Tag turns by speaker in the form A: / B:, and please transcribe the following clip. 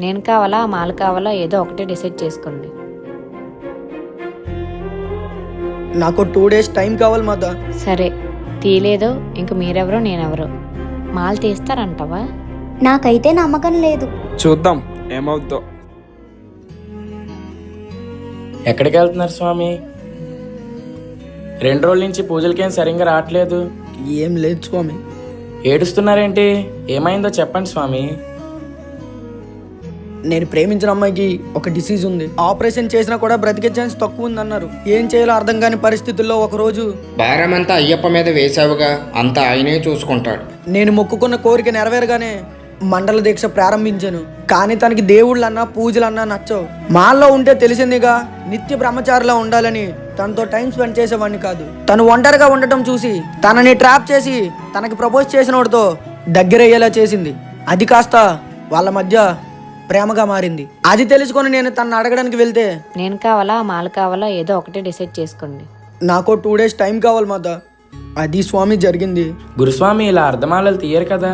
A: నేను కావాలా మాల కావాలా ఏదో ఒకటి డిసైడ్ చేసుకోండి.
B: నాకు 2 days టైం కావాలి మాత.
A: సరే తీయలేదో ఇంక మీరెవరో నేనెవరో. మాల తీస్తారంటావా?
C: నాకైతే నమ్మకం లేదు.
D: చూద్దాం ఏమవుద్దో.
E: ఎక్కడికి వెళ్తున్నారు స్వామి? 2 రోజుల నుంచి పూజలకేం సరిగ్గా రావట్లేదు.
B: ఏం లేదు స్వామి.
E: ఏడుస్తున్నారేంటి? ఏమైందో చెప్పండి స్వామి.
B: నేను ప్రేమించిన అమ్మాయికి ఒక డిసీజ్ ఉంది. ఆపరేషన్ చేసినా కూడా బ్రతికే ఛాన్స్ తక్కువ ఉందన్నారు. ఏం చేయాలో అర్థం కాని పరిస్థితుల్లో ఒకరోజు
F: భారమంతా అయ్యప్ప మీద వేసావుగా, అంతా ఆయనే చూసుకుంటాడు.
B: నేను మొక్కుకున్న కోరిక నెరవేరగానే మండల దీక్ష ప్రారంభించాను. కానీ తనకి దేవుళ్ళన్నా పూజలన్నా నచ్చవు. మాల్లో ఉంటే తెలిసిందిగా నిత్య బ్రహ్మచారిలా ఉండాలని తనతో టైం స్పెండ్ చేసేవాడిని కాదు. తను ఒంటరిగా ఉండటం చూసి తనని ట్రాప్ చేసి తనకి ప్రపోజ్ చేసిన వాడితో దగ్గరయ్యేలా చేసింది. అది కాస్త వాళ్ళ మధ్య ప్రేమగా మారింది. అది తెలుసుకొని నేను తనని అడగడానికి వెళ్తే
A: నేను కావాలా మాల కావాలా ఏదో ఒకటి డిసైడ్ చేసుకోండి.
B: నాకు 2 days టైం కావాలి మాత. అది స్వామి జరిగింది.
E: గురుస్వామి ఇలా అర్ధమాలలు తీయరు కదా.